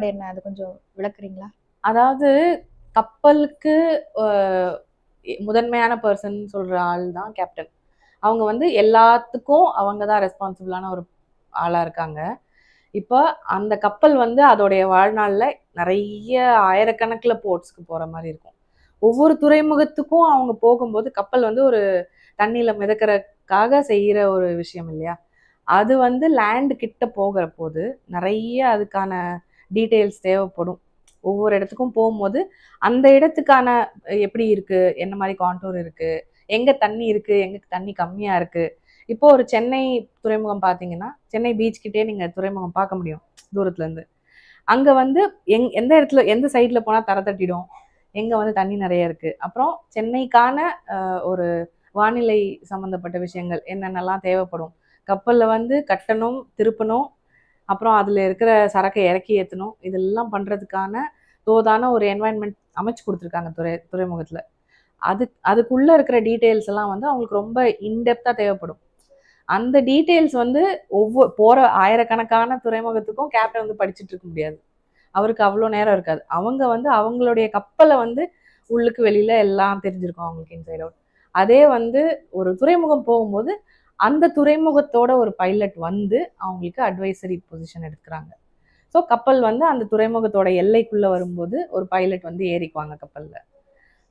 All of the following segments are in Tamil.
என்ன அது கொஞ்சம் விளக்குறீங்களா? அதாவது கப்பலுக்கு முதன்மையான பர்சன் சொல்ற ஆள் தான் கேப்டன். அவங்க வந்து எல்லாத்துக்கும் அவங்க தான் ரெஸ்பான்சிபிளான ஒரு ஆளா இருக்காங்க. இப்போ அந்த கப்பல் வந்து அதோடைய வாழ்நாளில் நிறைய ஆயிரக்கணக்கில் போர்ட்ஸ்க்கு போகிற மாதிரி இருக்கும். ஒவ்வொரு துறைமுகத்துக்கும் அவங்க போகும்போது கப்பல் வந்து ஒரு தண்ணியில் மிதக்கிறதுக்காக செய்கிற ஒரு விஷயம் இல்லையா? அது வந்து லேண்டு கிட்ட போகிற போது நிறைய அதுக்கான டீட்டெயில்ஸ் தேவைப்படும். ஒவ்வொரு இடத்துக்கும் போகும்போது அந்த இடத்துக்கான எப்படி இருக்கு, என்ன மாதிரி கான்டூர் இருக்கு, எங்க தண்ணி இருக்கு, எங்க தண்ணி கம்மியா இருக்கு. இப்போ ஒரு சென்னை துறைமுகம் பார்த்தீங்கன்னா, சென்னை பீச் கிட்டே நீங்க துறைமுகம் பார்க்க முடியும் தூரத்துல இருந்து. அங்க வந்து எந்த இடத்துல எந்த சைட்ல போனா தரை தட்டிடும், எங்க வந்து தண்ணி நிறைய இருக்கு, அப்புறம் சென்னைக்கான ஒரு வானிலை சம்பந்தப்பட்ட விஷயங்கள் என்னென்னலாம் தேவைப்படும், கப்பல்ல வந்து கட்டணும், திருப்பணும், அப்புறம் அதுல இருக்கிற சரக்கை இறக்கி ஏற்றணும், இதெல்லாம் பண்றதுக்கான தோதான ஒரு என்வாயன்மெண்ட் அமைச்சு கொடுத்துருக்காங்க துறைமுகத்துல. அதுக்குள்ள இருக்கிற டீட்டெயில்ஸ் எல்லாம் வந்து அவங்களுக்கு ரொம்ப இன்டெப்தா தேவைப்படும். அந்த டீட்டெயில்ஸ் வந்து ஒவ்வொரு போற ஆயிரக்கணக்கான துறைமுகத்துக்கும் கேப்டன் வந்து படிச்சுட்டு இருக்க முடியாது. அவருக்கு அவ்வளோ நேரம் இருக்காது. அவங்க வந்து அவங்களுடைய கப்பலை வந்து உள்ளுக்கு வெளியில எல்லாம் தெரிஞ்சிருக்கும் அவங்களுக்கு இன்சைட் அவுட். அதே வந்து ஒரு துறைமுகம் போகும்போது அந்த துறைமுகத்தோட ஒரு பைலட் வந்து அவங்களுக்கு அட்வைசரி பொசிஷன் எடுத்துக்கிறாங்க. ஸோ கப்பல் வந்து அந்த துறைமுகத்தோட எல்லைக்குள்ள வரும்போது ஒரு பைலட் வந்து ஏறிக்குவாங்க கப்பல்ல.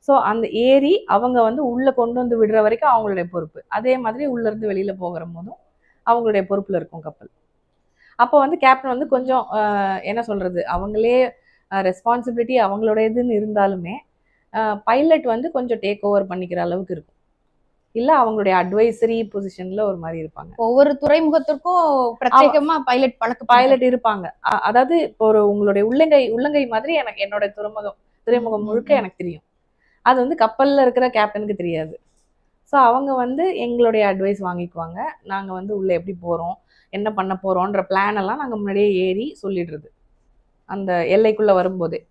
ஸோ அந்த ஏரி அவங்க வந்து உள்ள கொண்டு வந்து விடுற வரைக்கும் அவங்களுடைய பொறுப்பு. அதே மாதிரி உள்ள இருந்து வெளியில போகிற போதும் அவங்களுடைய பொறுப்புல இருக்கும் கப்பல். அப்போ வந்து கேப்டன் வந்து கொஞ்சம் என்ன சொல்றது, அவங்களே ரெஸ்பான்சிபிலிட்டி அவங்களுடையதுன்னு இருந்தாலுமே பைலட் வந்து கொஞ்சம் டேக் ஓவர் பண்ணிக்கிற அளவுக்கு இருக்கும். இல்ல அவங்களுடைய அட்வைசரி பொசிஷன்ல ஒரு மாதிரி இருப்பாங்க. ஒவ்வொரு துறைமுகத்திற்கும் பிரத்யேகமா பைலட் இருப்பாங்க. அதாவது இப்போ ஒரு உங்களுடைய உள்ளங்கை மாதிரி எனக்கு என்னோட துறைமுகம் முழுக்க எனக்கு தெரியும். அது வந்து கப்பல்ல இருக்கிற கேப்டனுக்கு தெரியாது. ஸோ அவங்க வந்து எங்களுடைய அட்வைஸ் வாங்கிக்குவாங்க. நாங்க வந்து உள்ள எப்படி போறோம், என்ன பண்ண போறோன்ற பிளான் எல்லாம் நாங்க முன்னாடியே ஏறி சொல்லிடுறது அந்த எல்லைக்குள்ள வரும்போதே.